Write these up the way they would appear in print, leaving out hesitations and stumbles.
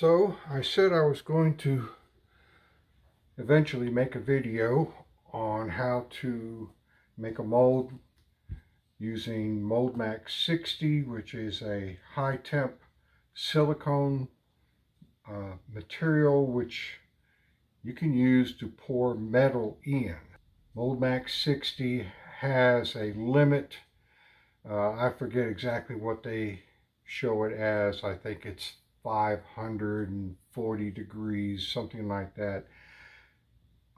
So I said I was going to eventually make a video on how to make a mold using Mold Max 60, which is a high temp silicone material which you can use to pour metal in. Mold Max 60 has a limit. I forget exactly what they show it as. I think it's 540 degrees, something like that.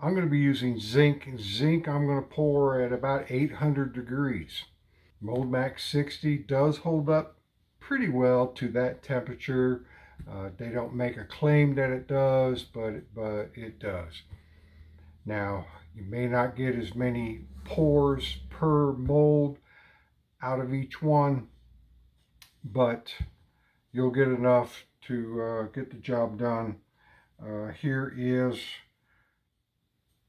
I'm going to be using zinc. Zinc I'm going to pour at about 800 degrees. Mold Max 60 does hold up pretty well to that temperature. They don't make a claim that it does, but it does. Now, you may not get as many pours per mold out of each one, but you'll get enough to get the job done. Here is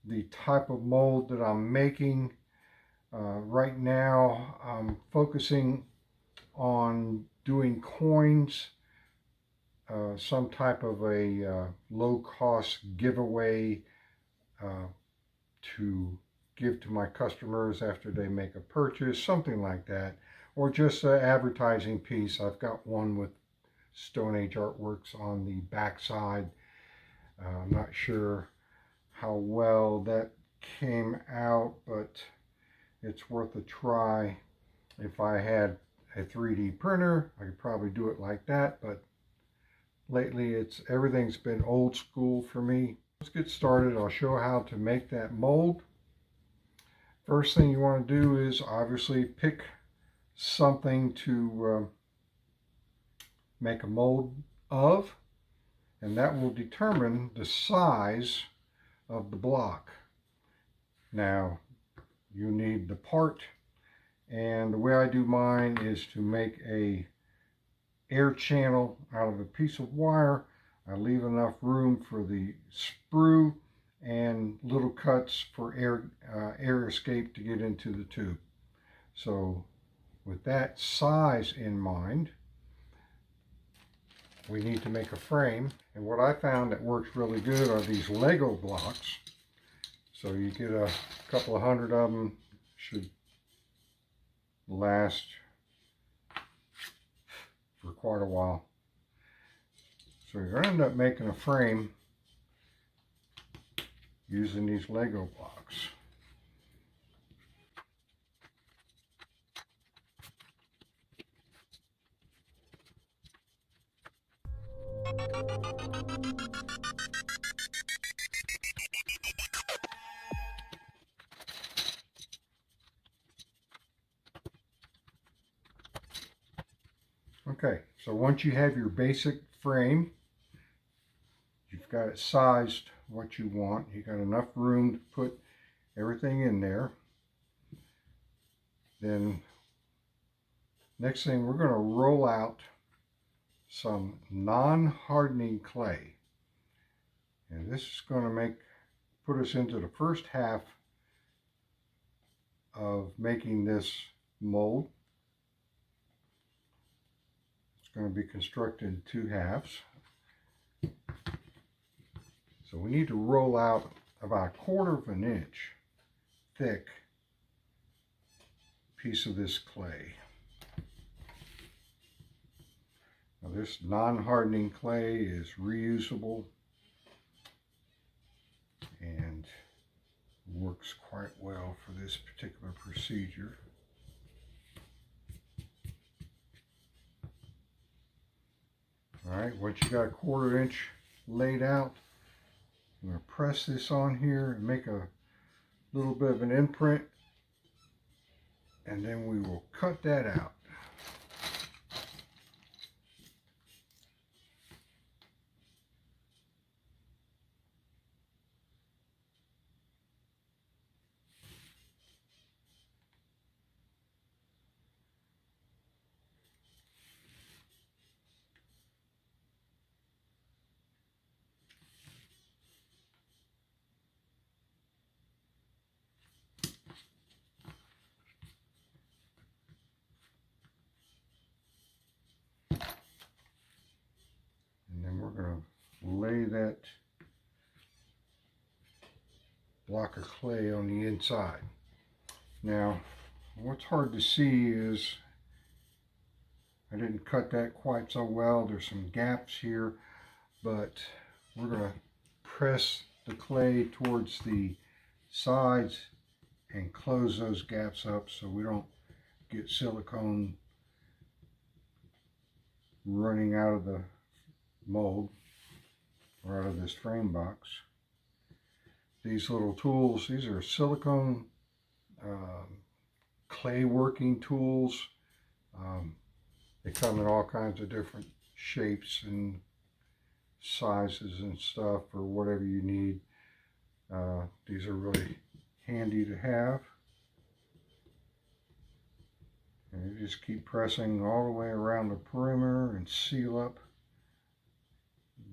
the type of mold that I'm making. Right now I'm focusing on doing coins, some type of a low-cost giveaway to give to my customers after they make a purchase, something like that, or just an advertising piece. I've got one with Stone Age artworks on the back side. I'm not sure how well that came out, but it's worth a try. If I had a 3D printer, I could probably do it like that, but lately everything's been old school for me. Let's get started. I'll show how to make that mold. First thing you want to do is obviously pick something to make a mold of, and that will determine the size of the block. Now, you need the part, and the way I do mine is to make a air channel out of a piece of wire. I leave enough room for the sprue and little cuts for air escape to get into the tube. So with that size in mind, we need to make a frame. And what I found that works really good are these Lego blocks. So you get a couple of hundred of them, should last for quite a while. So you're going to end up making a frame using these Lego blocks. Okay, so once you have your basic frame, you've got it sized what you want. You got enough room to put everything in there. Then next thing, we're going to roll out some non-hardening clay. And this is going to put us into the first half of making this mold. It's going to be constructed in two halves. So we need to roll out about 1/4 of an inch thick piece of this clay. Now this non-hardening clay is reusable and works quite well for this particular procedure. All right, once you got a 1/4 inch laid out, I'm going to press this on here and make a little bit of an imprint, and then we will cut that out. lay that block of clay on the inside. Now, what's hard to see is I didn't cut that quite so well. There's some gaps here, but we're going to press the clay towards the sides and close those gaps up so we don't get silicone running out of the mold or out of this frame box. These little tools, these are silicone clay working tools. They come in all kinds of different shapes and sizes and stuff for whatever you need. These are really handy to have. And you just keep pressing all the way around the perimeter and seal up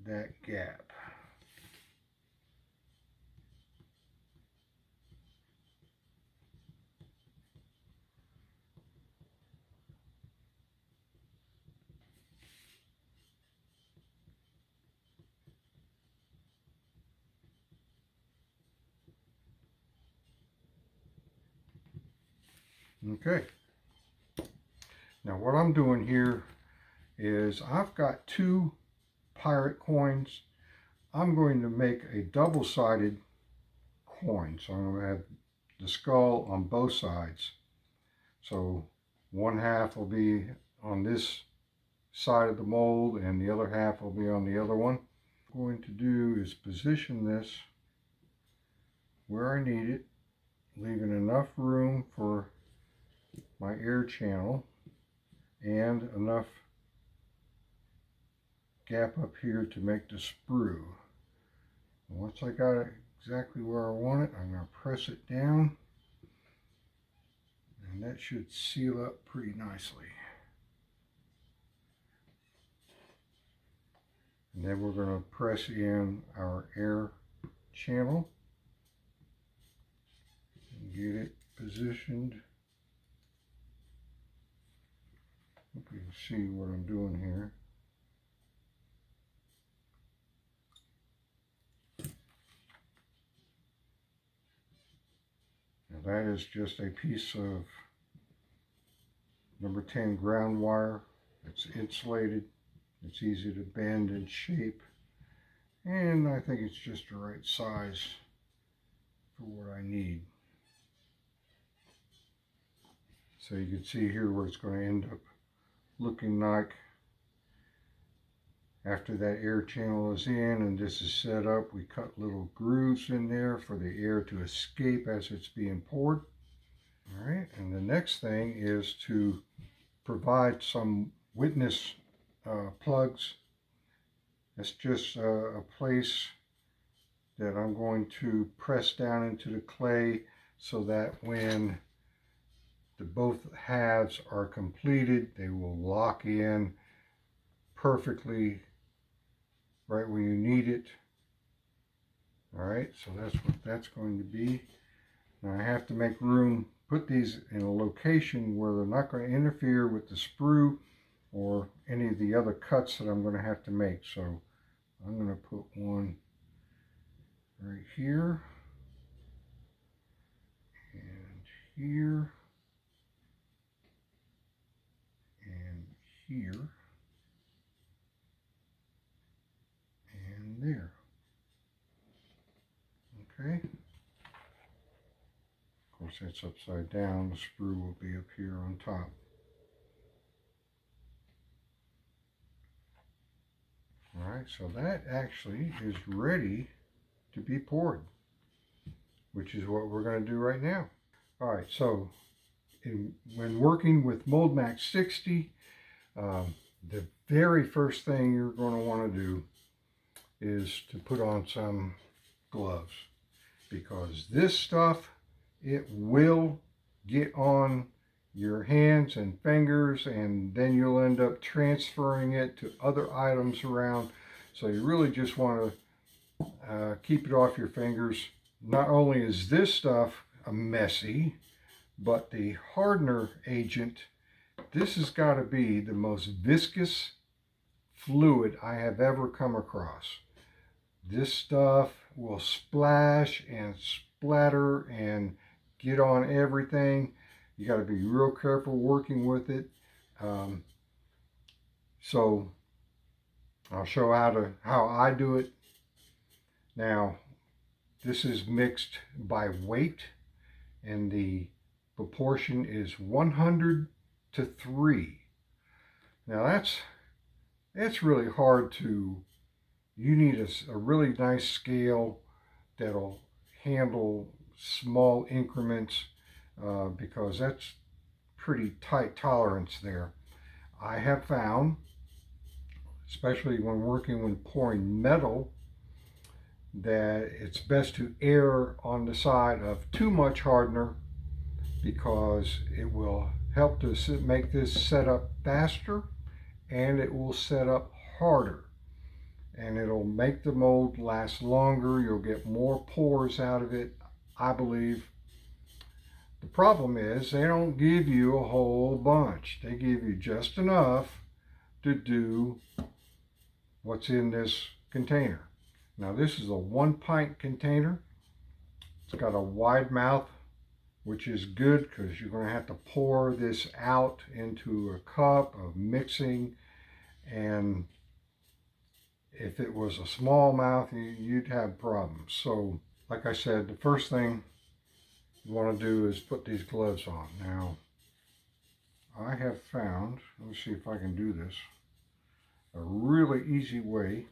that gap. Okay. Now what I'm doing here is I've got 2 pirate coins. I'm going to make a double-sided coin. So I'm going to have the skull on both sides. So one half will be on this side of the mold and the other half will be on the other one. What I'm going to do is position this where I need it, leaving enough room for my air channel and enough gap up here to make the sprue. Once I got it exactly where I want it, I'm going to press it down and that should seal up pretty nicely. And then we're going to press in our air channel and get it positioned. Hope you can see what I'm doing here. Now that is just a piece of number 10 ground wire. It's insulated. It's easy to bend and shape. And I think it's just the right size for what I need. So you can see here where it's going to end up looking like after that air channel is in and this is set up. We cut little grooves in there for the air to escape as it's being poured. All right, and the next thing is to provide some witness plugs. It's just a place that I'm going to press down into the clay so that when the both halves are completed, they will lock in perfectly right where you need it. All right, so that's what that's going to be. Now I have to make room, put these in a location where they're not going to interfere with the sprue or any of the other cuts that I'm going to have to make. So I'm going to put one right here and here and here and there. Okay. Of course, that's upside down. The sprue will be up here on top. All right, so that actually is ready to be poured, which is what we're going to do right now. All right, so when working with Mold Max 60, the very first thing you're going to want to do is to put on some gloves, because this stuff, it will get on your hands and fingers, and then you'll end up transferring it to other items around. So you really just want to keep it off your fingers. Not only is this stuff messy, but the hardener agent, this has got to be the most viscous fluid I have ever come across. This stuff will splash and splatter and get on everything. You got to be real careful working with it. Um, so I'll show how I do it. Now, this is mixed by weight, and the proportion is 100 to 3. Now that's really hard to, you need a really nice scale that'll handle small increments because that's pretty tight tolerance there. I have found, especially when working with pouring metal, that it's best to err on the side of too much hardener because it will help to make this set up faster, and it will set up harder, and it'll make the mold last longer. You'll get more pores out of it, I believe. The problem is they don't give you a whole bunch. They give you just enough to do what's in this container. Now this is a 1-pint container. It's got a wide mouth, which is good because you're going to have to pour this out into a cup of mixing. And if it was a small mouth, you'd have problems. So like I said, the first thing you want to do is put these gloves on. Now I have found, let me see if I can do this, a really easy way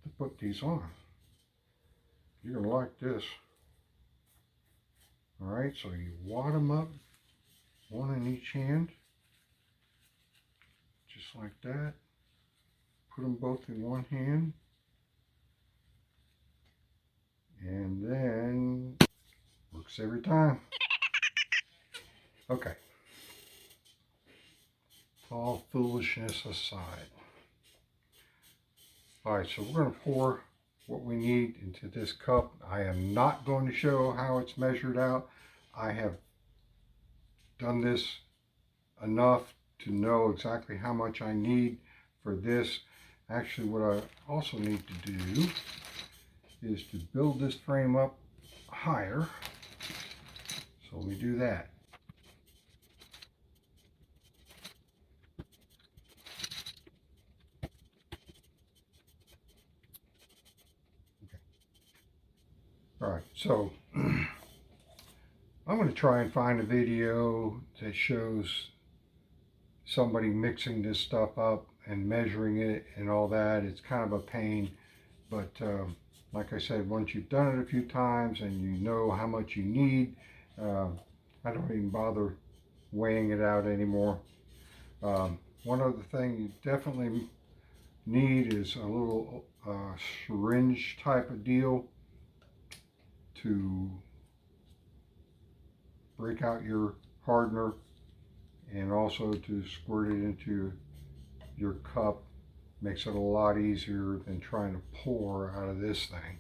to put these on. You're going to like this. All right, so you wad them up, one in each hand, just like that. Put them both in one hand, and then works every time. Okay, all foolishness aside. All right, so we're going to pour what we need into this cup. I am not going to show how it's measured out. I have done this enough to know exactly how much I need for this. Actually, what I also need to do is to build this frame up higher. So we do that. Okay. All right, so I'm going to try and find a video that shows somebody mixing this stuff up and measuring it and all that. It's kind of a pain, but like I said, once you've done it a few times and you know how much you need, I don't even bother weighing it out anymore. One other thing you definitely need is a little syringe type of deal to break out your hardener and also to squirt it into your cup. Makes it a lot easier than trying to pour out of this thing.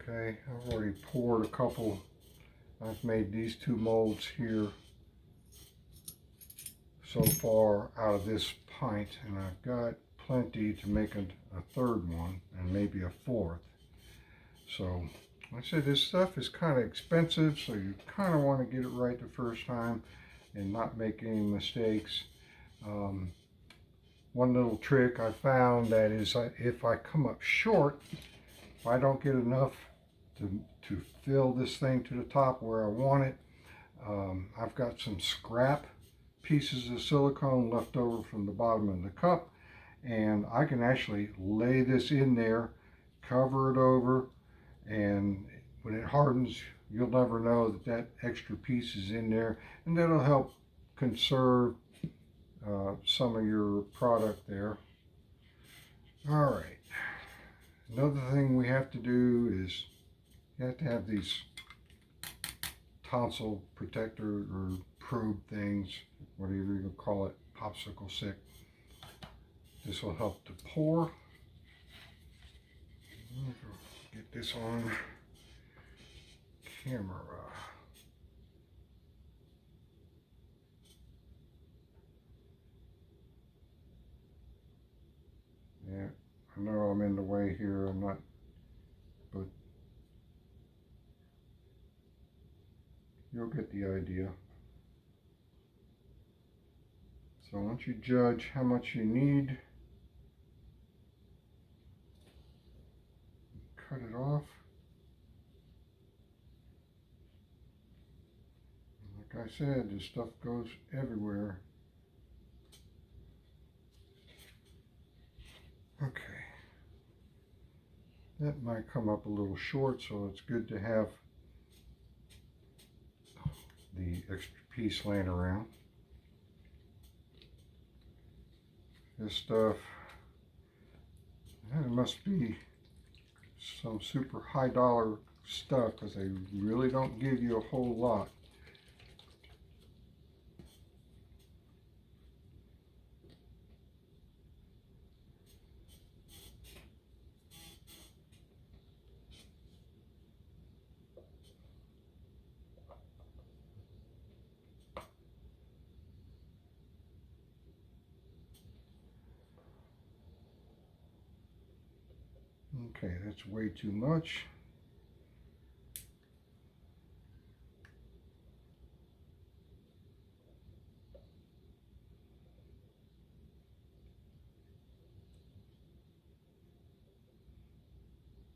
Okay, I've already poured a couple. I've made these 2 molds here so far out of this pint, and I've got plenty to make a 3rd one and maybe a 4th. So like I said, this stuff is kind of expensive, so you kind of want to get it right the first time and not make any mistakes. One little trick I found that is if I come up short, if I don't get enough to fill this thing to the top where I want it, I've got some scrap pieces of silicone left over from the bottom of the cup, and I can actually lay this in there, cover it over, and when it hardens, you'll never know that that extra piece is in there, and that'll help conserve some of your product there. All right, another thing we have to do is you have to have these tonsil protector or probe things, whatever you call it, popsicle stick. This will help to pour. Get this on camera. Yeah, I know I'm in the way here. I'm not, but you'll get the idea. So once you judge how much you need, cut it off. Like I said, this stuff goes everywhere. Okay. That might come up a little short, so it's good to have the extra piece laying around. This stuff, it must be some super high dollar stuff because they really don't give you a whole lot. Okay, that's way too much.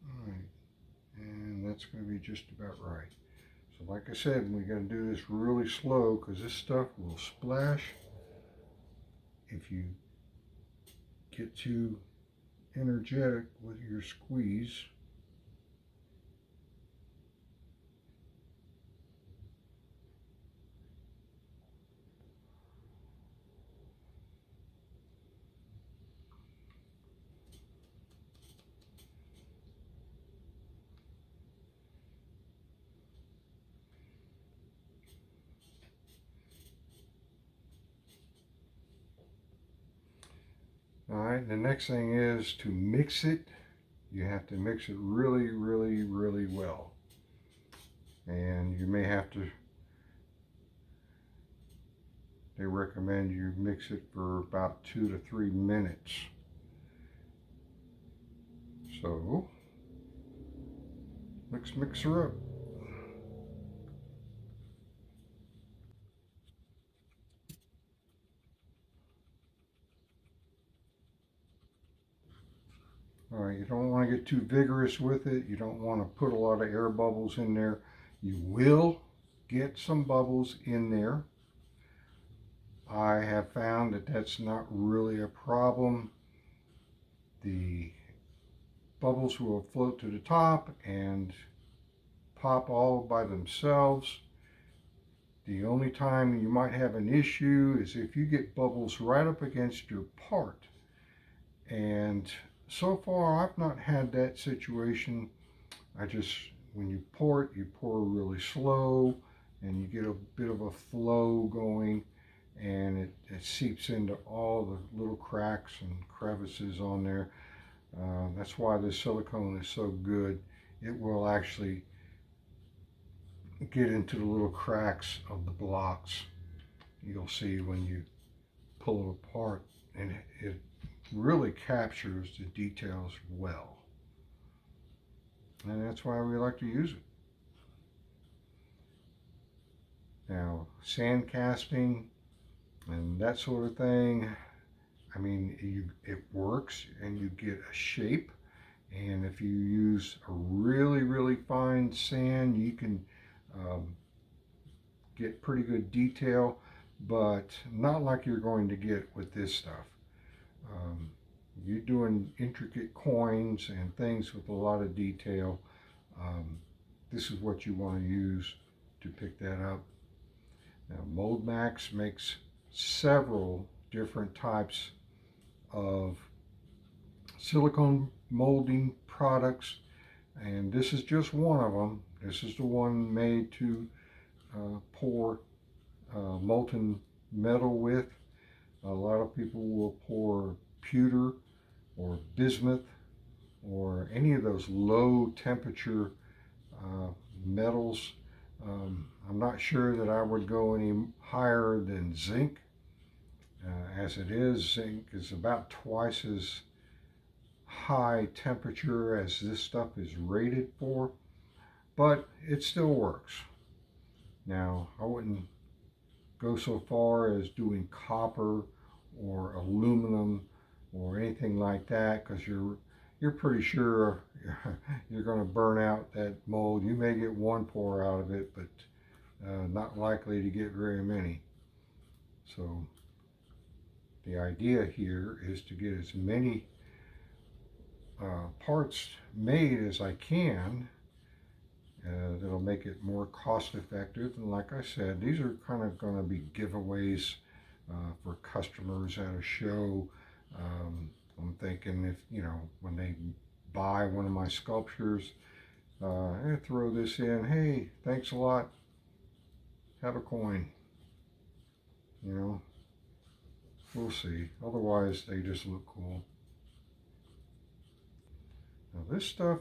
All right, and that's going to be just about right. So like I said, we got to do this really slow because this stuff will splash if you get too energetic with your squeeze. All right, the next thing is to mix it. You have to mix it really, really, really well. And you may have to, they recommend you mix it for about 2 to 3 minutes. So, let's mix her up. All right, you don't want to get too vigorous with it. You don't want to put a lot of air bubbles in there. You will get some bubbles in there. I have found that that's not really a problem. The bubbles will float to the top and pop all by themselves. The only time you might have an issue is if you get bubbles right up against your part. And so far, I've not had that situation. When you pour really slow and you get a bit of a flow going and it seeps into all the little cracks and crevices on there. That's why this silicone is so good. It will actually get into the little cracks of the blocks. You'll see when you pull it apart, and it really captures the details well. And that's why we like to use it. Now, sand casting and that sort of thing, I mean, it works and you get a shape. And if you use a really, really fine sand, you can get pretty good detail, but not like you're going to get with this stuff. You're doing intricate coins and things with a lot of detail. This is what you want to use to pick that up. Now, Mold Max makes several different types of silicone molding products, and this is just one of them. This is the one made to pour molten metal with. A lot of people will pour pewter or bismuth or any of those low temperature metals. I'm not sure that I would go any higher than zinc. As it is, zinc is about twice as high temperature as this stuff is rated for, but it still works. Now, I wouldn't go so far as doing copper or aluminum or anything like that, because you're pretty sure you're going to burn out that mold. You may get one pour out of it, but not likely to get very many. So the idea here is to get as many parts made as I can. That'll make it more cost effective. And like I said, these are kind of going to be giveaways for customers at a show. I'm thinking if, when they buy one of my sculptures, I throw this in, hey, thanks a lot, have a coin. We'll see. Otherwise, they just look cool. Now this stuff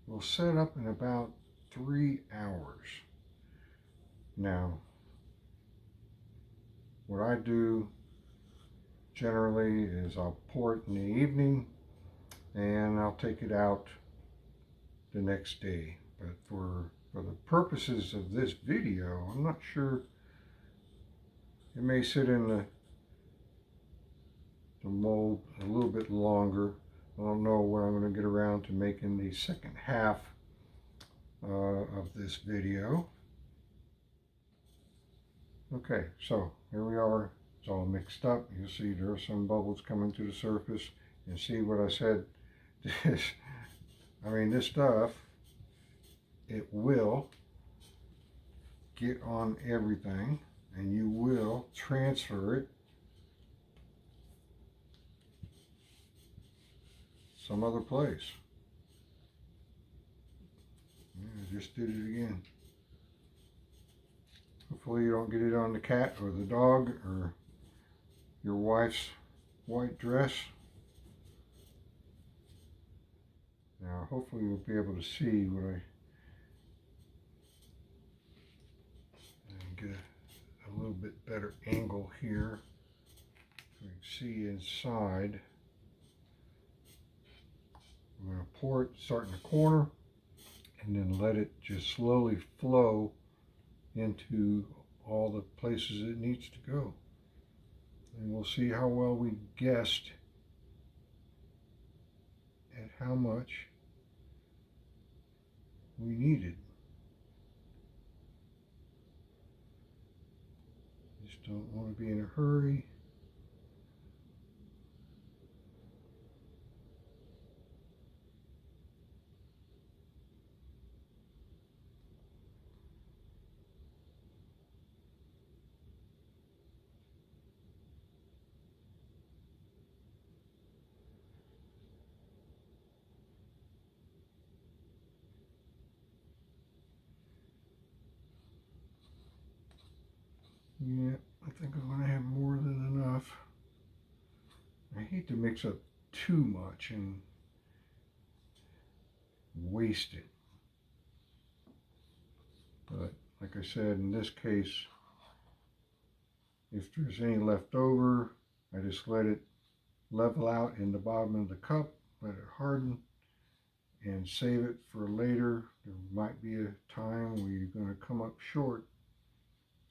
will set up in about 3 hours. Now, what I do generally is I'll pour it in the evening and I'll take it out the next day. But for the purposes of this video, I'm not sure. It may sit in the mold a little bit longer. I don't know when I'm going to get around to making the second half of this video. Okay, so here we are. It's all mixed up. You'll see there are some bubbles coming to the surface. And see what I said? This stuff, it will get on everything and you will transfer it some other place. Yeah, I just did it again. Hopefully you don't get it on the cat or the dog or your wife's white dress. Now hopefully you'll be able to see what I get a little bit better angle here so you can see inside. I'm going to pour it, start in the corner, and then let it just slowly flow into all the places it needs to go. And we'll see how well we guessed at how much we needed. Just don't want to be in a hurry. Yeah, I think I'm going to have more than enough. I hate to mix up too much and waste it. But like I said, in this case, if there's any left over, I just let it level out in the bottom of the cup, let it harden, and save it for later. There might be a time where you're going to come up short,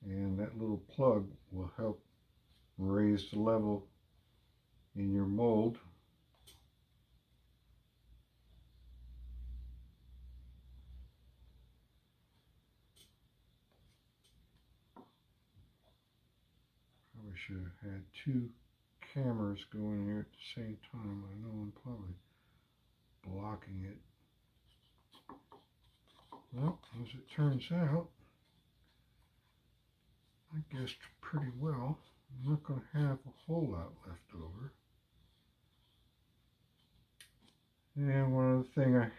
and that little plug will help raise the level in your mold. Probably should have had 2 cameras going here at the same time. I know I'm probably blocking it. Well, as it turns out, I guessed pretty well. I'm not going to have a whole lot left over. And one other thing I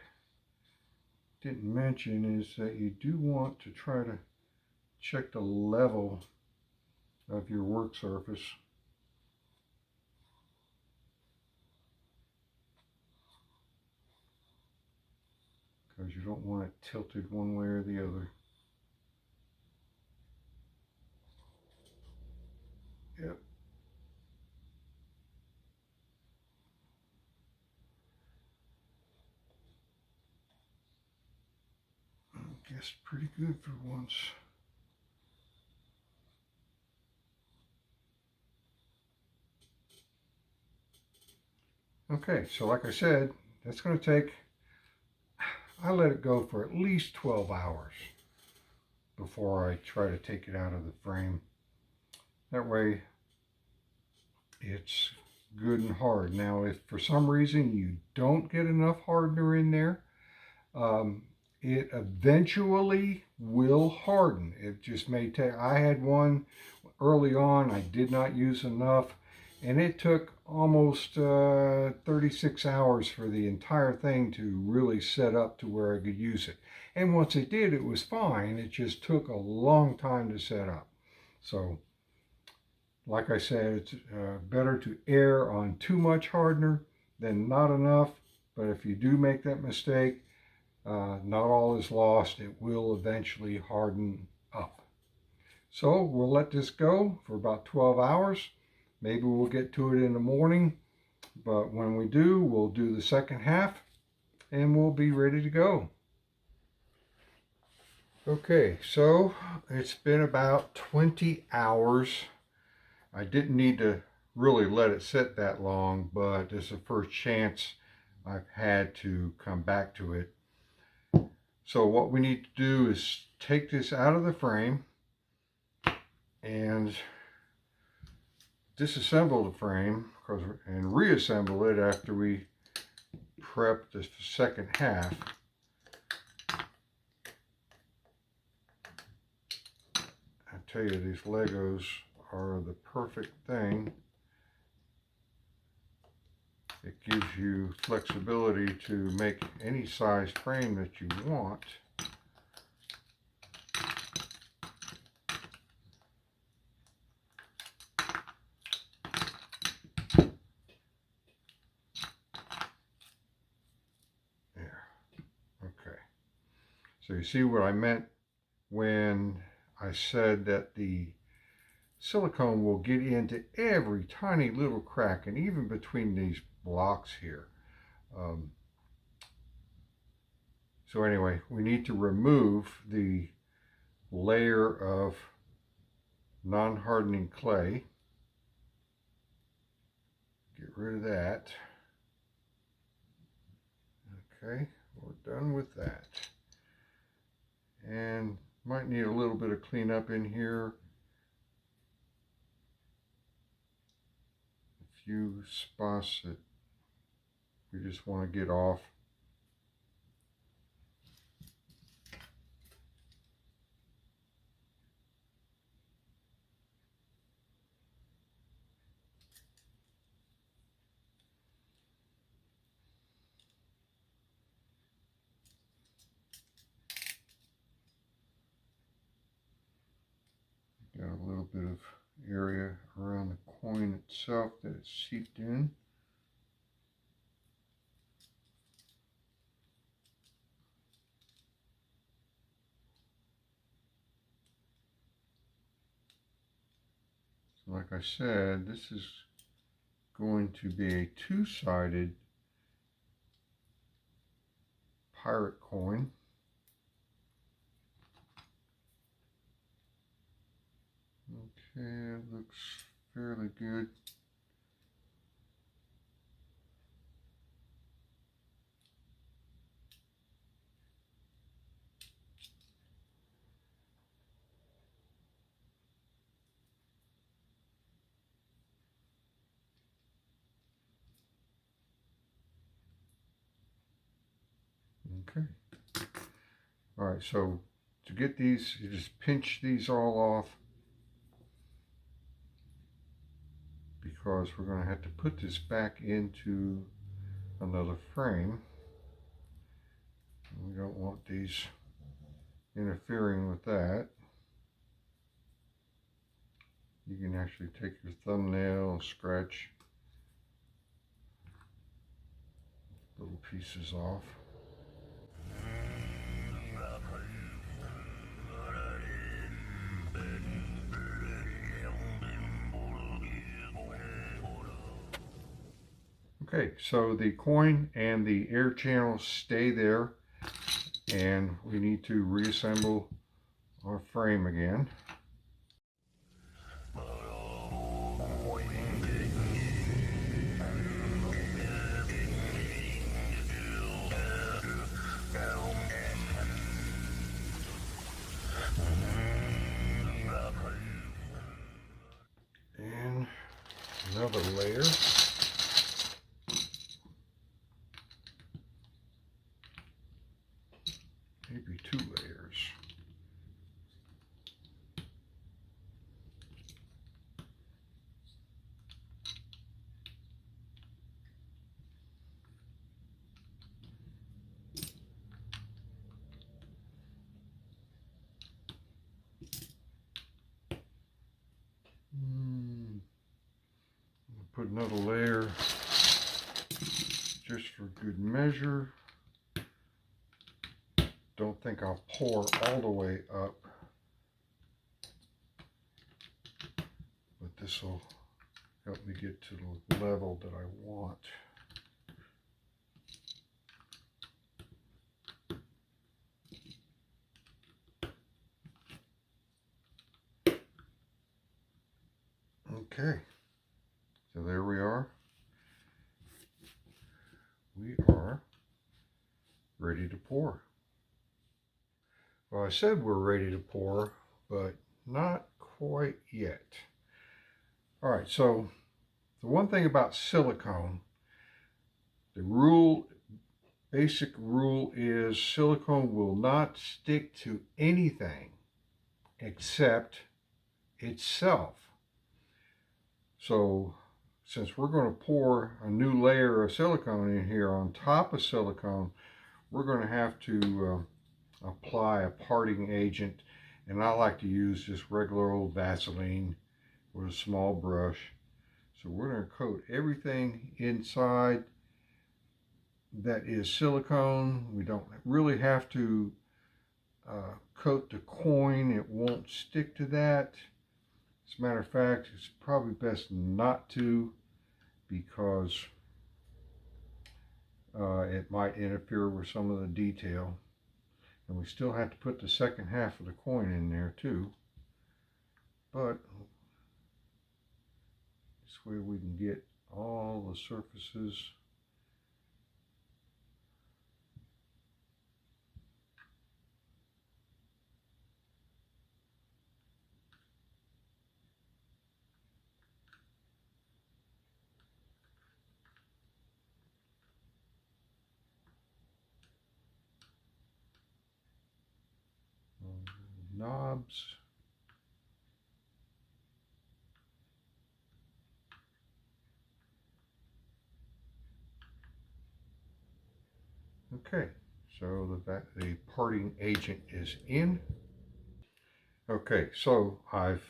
didn't mention is that you do want to try to check the level of your work surface. Because you don't want it tilted one way or the other. Yep. guess pretty good for once. Okay, so like I said, that's going to take, I let it go for at least 12 hours before I try to take it out of the frame. That way it's good and hard. Now, if for some reason you don't get enough hardener in there, it eventually will harden. It just may take, I had one early on, I did not use enough, and it took almost 36 hours for the entire thing to really set up to where I could use it. And once it did, it was fine. It just took a long time to set up. So, like I said, it's better to err on too much hardener than not enough. But if you do make that mistake, not all is lost. It will eventually harden up. So we'll let this go for about 12 hours. Maybe we'll get to it in the morning, but when we do, we'll do the second half and we'll be ready to go. Okay, so it's been about 20 hours. I didn't need to really let it sit that long, but this is the first chance I've had to come back to it. So what we need to do is take this out of the frame and disassemble the frame and reassemble it after we prep the second half. I tell you, these Legos are the perfect thing. It gives you flexibility to make any size frame that you want. There. Okay. So you see what I meant when I said that the silicone will get into every tiny little crack, and even between these blocks here. So anyway, we need to remove the layer of non-hardening clay. Get rid of that. Okay, we're done with that. And might need a little bit of cleanup in here. A few spots that we just want to get off. Got a little bit of area around the coin itself that it's seeped in. So like I said, this is going to be a two-sided pirate coin. Okay, it looks fairly good. Okay. All right, so to get these, you just pinch these all off, because we're going to have to put this back into another frame. We don't want these interfering with that. You can actually take your thumbnail and scratch little pieces off. Okay, so the coin and the air channels stay there, and we need to reassemble our frame again. And another layer. Maybe 2 layers. Put another layer just for good measure. Don't think I'll pour all the way up, but this will help me get to the level that I want. Okay, so there we are. We are ready to pour. Well, I said we're ready to pour, but not quite yet. All right, so the one thing about silicone, the basic rule is silicone will not stick to anything except itself. So since we're going to pour a new layer of silicone in here on top of silicone, we're going to have to apply a parting agent, and I like to use just regular old Vaseline with a small brush. So we're going to coat everything inside that is silicone. We don't really have to coat the coin. It won't stick to that. As a matter of fact, it's probably best not to, because it might interfere with some of the detail. And we still have to put the second half of the coin in there too. But this way we can get all the surfaces knobs. Okay, so the parting agent is in. Okay, so I've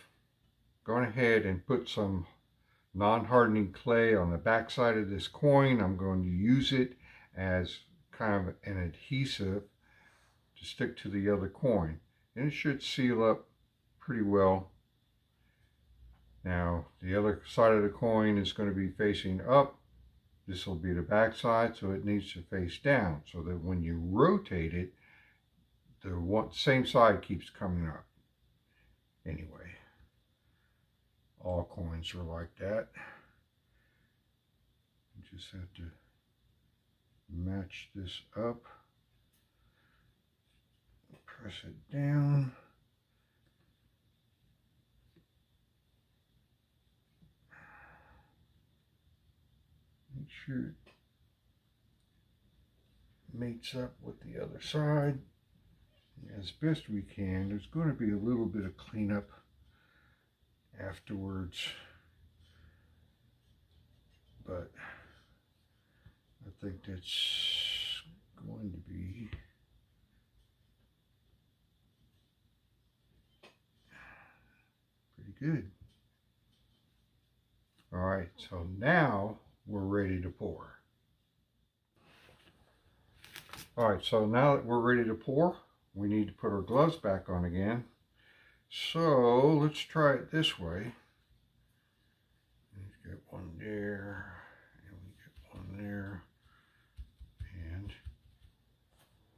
gone ahead and put some non-hardening clay on the back side of this coin. I'm going to use it as kind of an adhesive to stick to the other coin, and it should seal up pretty well. Now the other side of the coin is going to be facing up. This will be the back side, so it needs to face down, so that when you rotate it, the same side keeps coming up. Anyway, all coins are like that. You just have to match this up, press it down. Make sure it mates up with the other side as best we can. There's going to be a little bit of cleanup afterwards, but I think that's going to be pretty good. All right, so now we're ready to pour. All right, so now that we're ready to pour, we need to put our gloves back on again. So let's try it this way. Let's get one there, and we get one there. And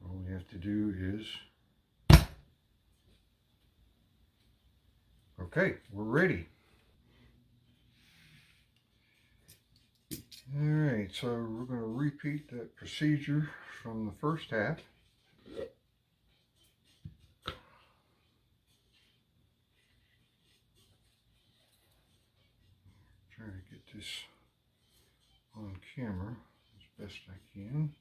all we have to do Okay, we're ready. All right, so we're going to repeat that procedure from the first half. Try to get this on camera as best I can.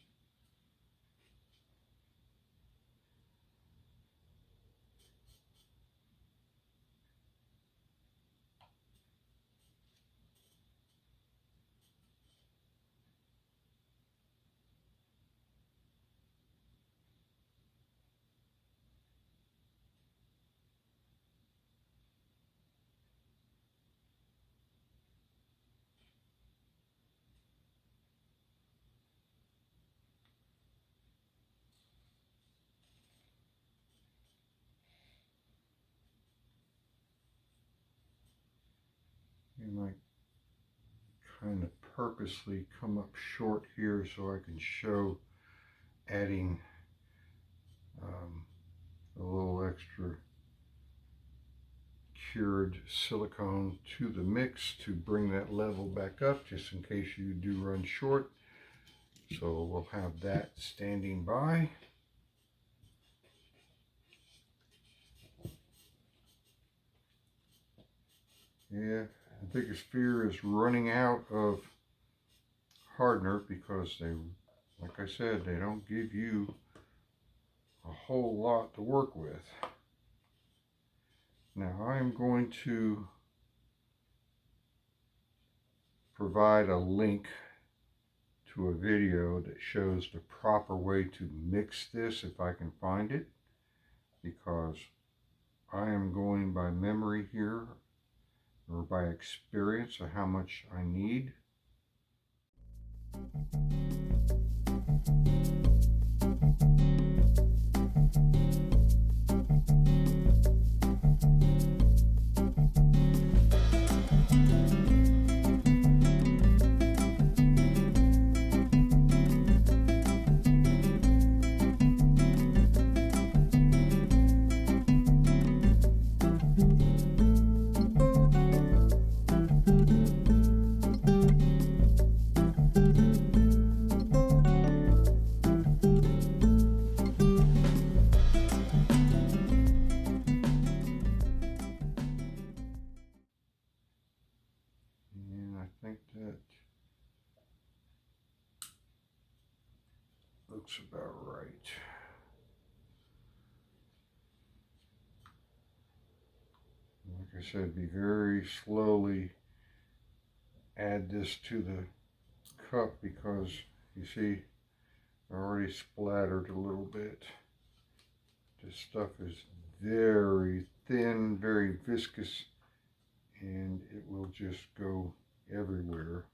You might kind of purposely come up short here so I can show adding a little extra cured silicone to the mix to bring that level back up, just in case you do run short. So we'll have that standing by. Yeah, the biggest fear is running out of hardener, because they, like I said, they don't give you a whole lot to work with. Now I'm going to provide a link to a video that shows the proper way to mix this if I can find it, because I am going by memory here, or by experience of how much I need. And I think that looks about right. Like I said, be very slowly add this to the cup, because you see I already splattered a little bit. This stuff is very thin, very viscous, and it will just go everywhere.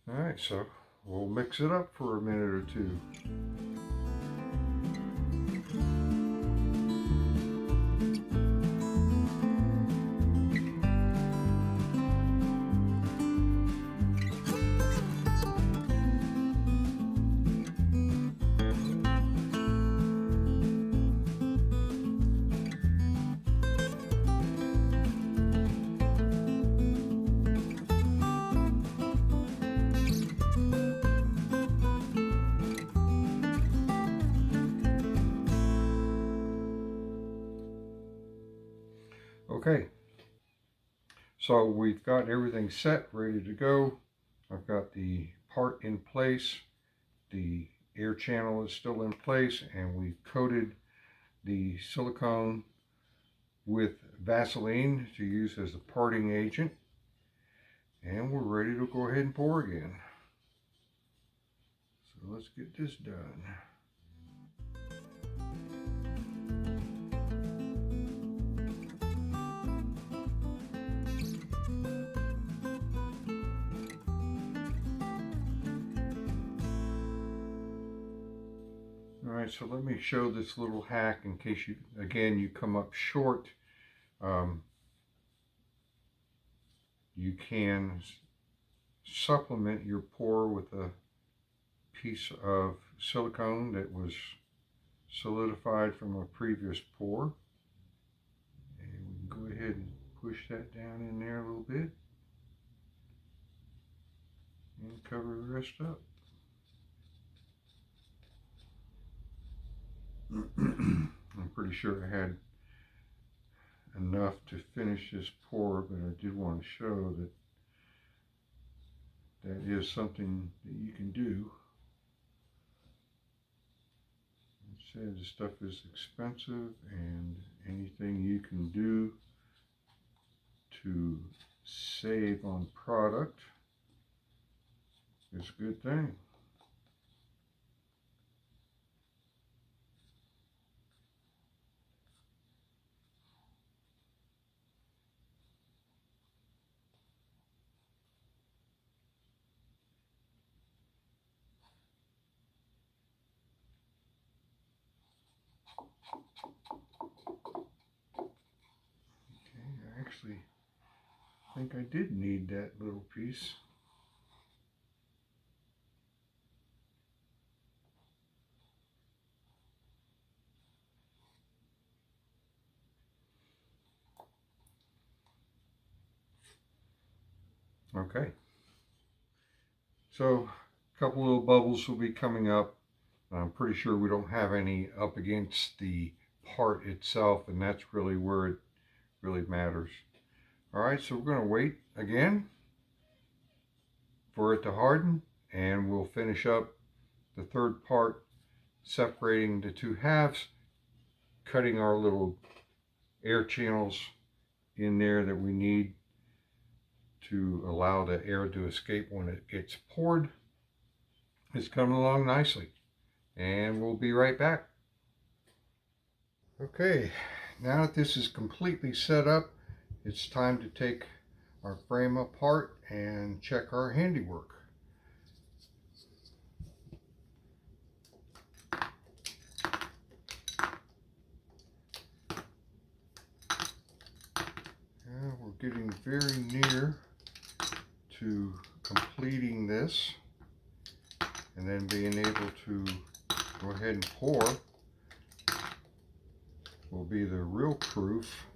All right, so we'll mix it up for a minute or two. Okay, so we've got everything set, ready to go. I've got the part in place, the air channel is still in place, and we've coated the silicone with Vaseline to use as a parting agent, and we're ready to go ahead and pour again. So let's get this done. All right, so let me show this little hack in case you, again, you come up short. you can supplement your pour with a piece of silicone that was solidified from a previous pour. And we can go ahead and push that down in there a little bit and cover the rest up. I'm pretty sure I had enough to finish this pour, but I did want to show that that is something that you can do. It says the stuff is expensive, and anything you can do to save on product is a good thing. I actually think I did need that little piece. Okay, so a couple little bubbles will be coming up. I'm pretty sure we don't have any up against the part itself, and that's really where it really matters. All right, so we're going to wait again for it to harden, and we'll finish up the third part, separating the two halves, cutting our little air channels in there that we need to allow the air to escape when it gets poured. It's coming along nicely, and we'll be right back. Okay, now that this is completely set up, it's time to take our frame apart and check our handiwork. We're getting very near to completing this, and then being able to go ahead and pour will be the real proof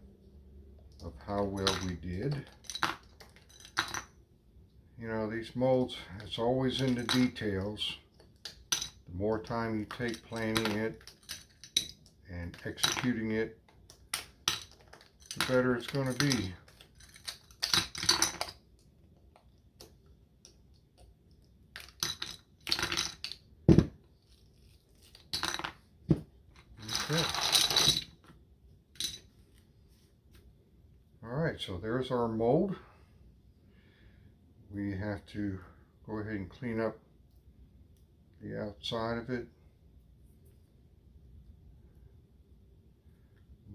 of how well we did. You know, these molds, it's always in the details. The more time you take planning it and executing it, the better it's going to be. Okay. All right, so there's our mold. We have to go ahead and clean up the outside of it.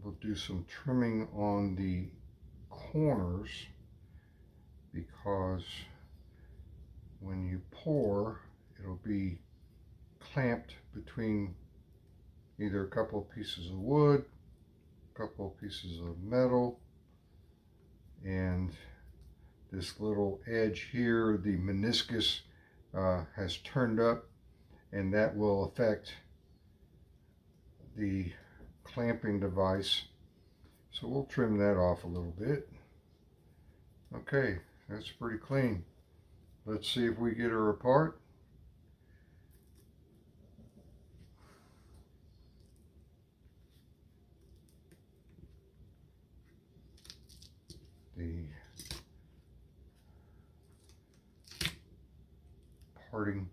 We'll do some trimming on the corners, because when you pour, it'll be clamped between either a couple of pieces of wood, a couple of pieces of metal, and this little edge here, the meniscus has turned up, and that will affect the clamping device. So we'll trim that off a little bit. Okay, that's pretty clean. Let's see if we get her apart. The parting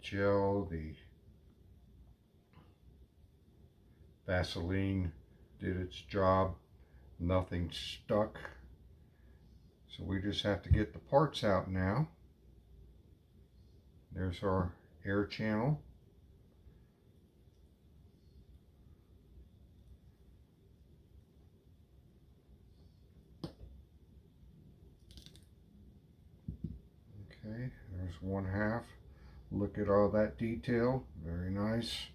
gel, the Vaseline did its job. Nothing stuck. So we just have to get the parts out now. There's our air channel. Okay, there's one half. Look at all that detail, very nice.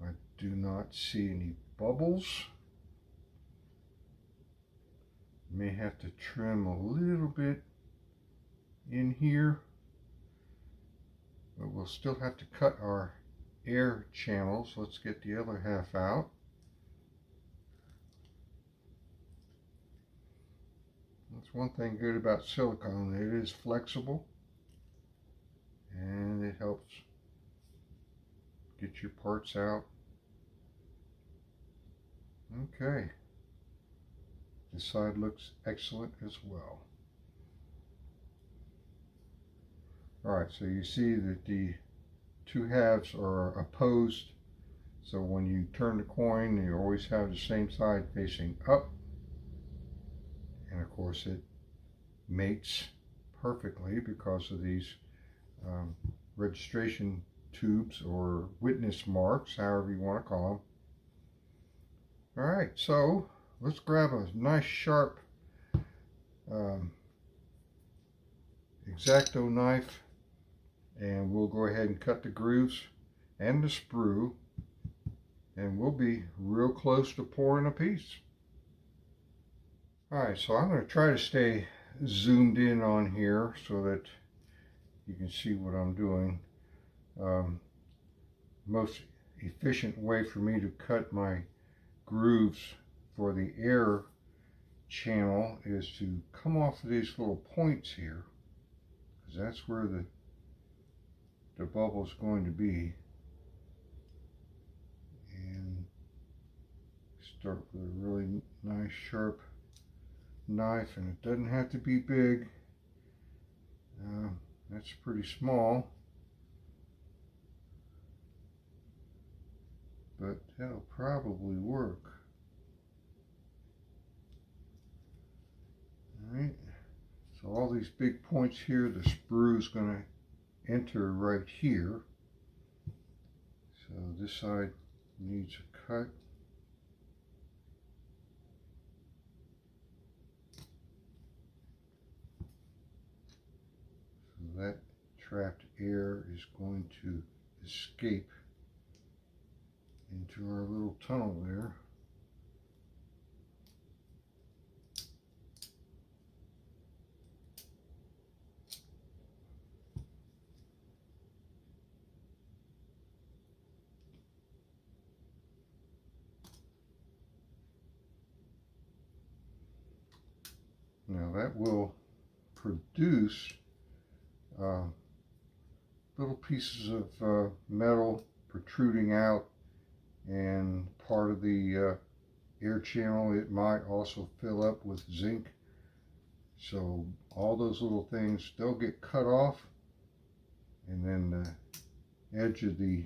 I do not see any bubbles. May have to trim a little bit in here, but we'll still have to cut our air channels. Let's get the other half out. That's one thing good about silicone. It is flexible and it helps get your parts out. Okay, this side looks excellent as well. Alright, so you see that the two halves are opposed, so when you turn the coin you always have the same side facing up, and of course it mates perfectly because of these registration tubes or witness marks, however you want to call them. Alright, so let's grab a nice sharp X-Acto knife and we'll go ahead and cut the grooves and the sprue, and we'll be real close to pouring a piece. Alright, so I'm going to try to stay zoomed in on here so that you can see what I'm doing. Most efficient way for me to cut my grooves for the air channel is to come off of these little points here, because that's where the bubble is going to be, and start with a really nice sharp knife, and it doesn't have to be big. That's pretty small, but that'll probably work. Alright, so all these big points here, the sprue is going to enter right here. So this side needs a cut. So that trapped air is going to escape into our little tunnel there. Now that will produce little pieces of metal protruding out, and part of the air channel, it might also fill up with zinc. So all those little things, they'll get cut off, and then the edge of the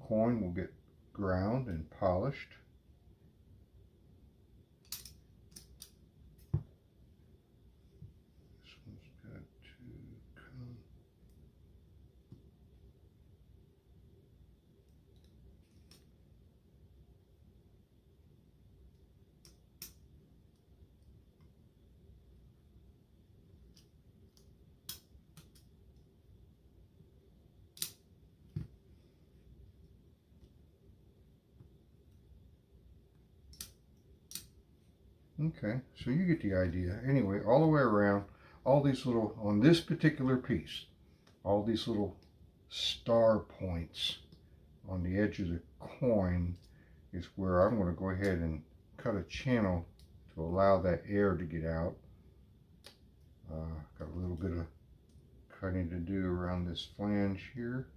coin will get ground and polished. Okay, so you get the idea. Anyway, all the way around, all these little, on this particular piece, all these little star points on the edge of the coin is where I'm going to go ahead and cut a channel to allow that air to get out. Got a little bit of cutting to do around this flange here.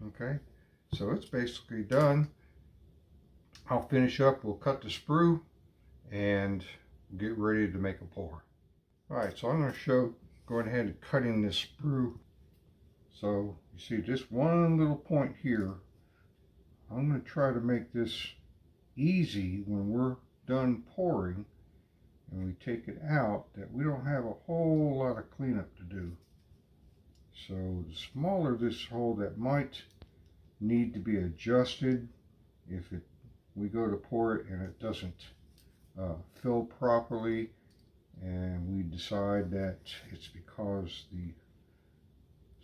Okay, so it's basically done. I'll finish up, we'll cut the sprue and get ready to make a pour. Alright, so I'm going to show going ahead and cutting this sprue. So you see just one little point here. I'm going to try to make this easy when we're done pouring and we take it out, that we don't have a whole lot of cleanup to do. So the smaller this hole, that might need to be adjusted if we go to pour it and it doesn't fill properly, and we decide that it's because the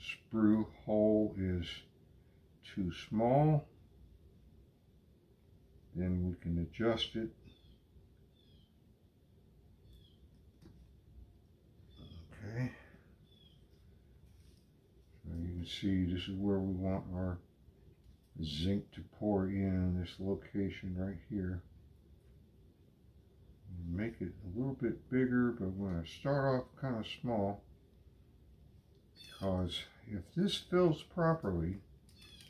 sprue hole is too small, then we can adjust it. Okay. So you can see this is where we want our zinc to pour in this location right here. Make it a little bit bigger, but we're going to start off kind of small, because if this fills properly,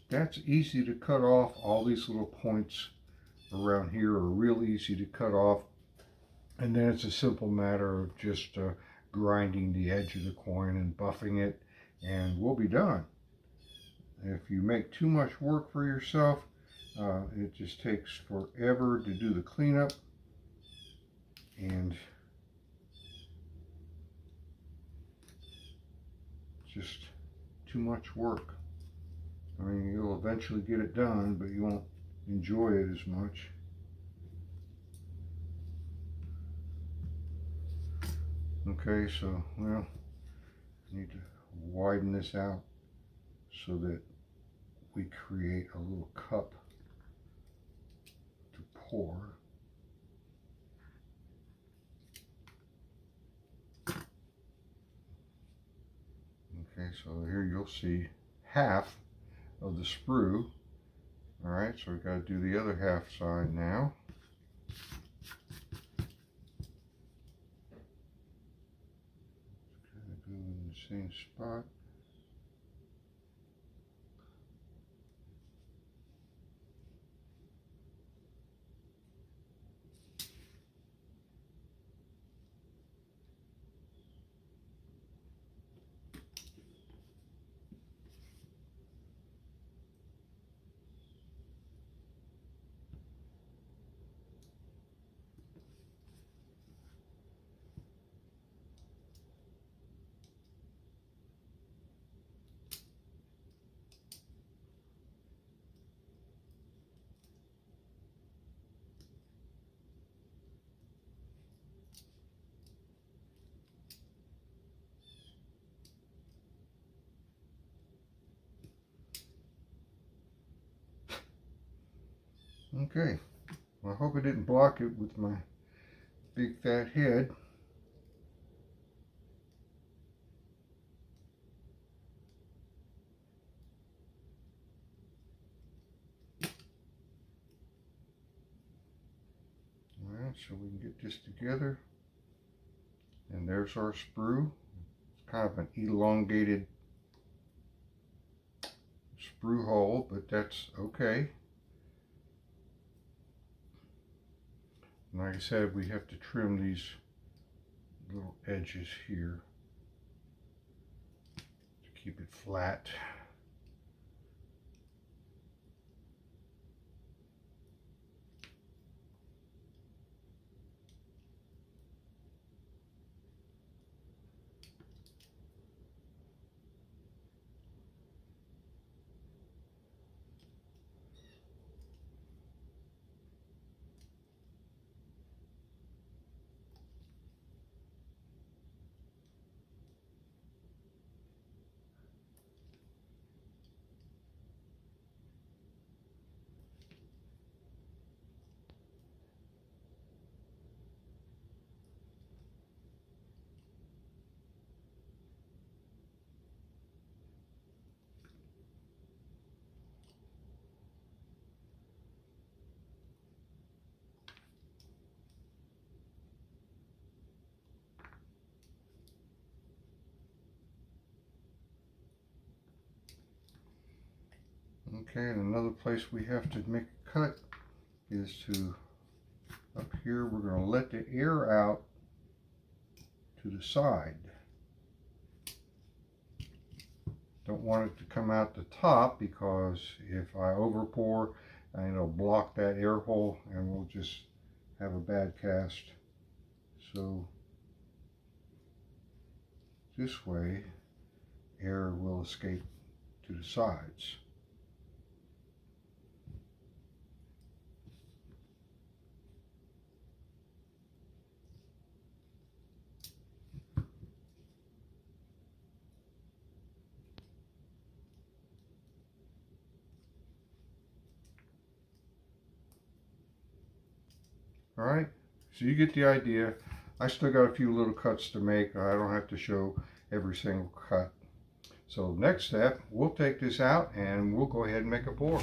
that's easy to cut off. All these little points around here are real easy to cut off, and then it's a simple matter of just grinding the edge of the coin and buffing it, and we'll be done. If you make too much work for yourself, it just takes forever to do the cleanup, and just too much work. I mean, you'll eventually get it done, but you won't enjoy it as much. Okay, so, well, I need to widen this out so that we create a little cup to pour. Okay, so here you'll see half of the sprue. All right, so we've got to do the other half side now. Kind of go in the same spot. Okay, well, I hope I didn't block it with my big fat head. All right, so we can get this together. And there's our sprue. It's kind of an elongated sprue hole, but that's okay. And like I said, we have to trim these little edges here to keep it flat. Okay, and another place we have to make a cut is to, up here, we're going to let the air out to the side. Don't want it to come out the top, because if I over pour, it'll block that air hole and we'll just have a bad cast. So this way, air will escape to the sides. All right, so you get the idea. I still got a few little cuts to make. I don't have to show every single cut. So next step, we'll take this out and we'll go ahead and make a pour.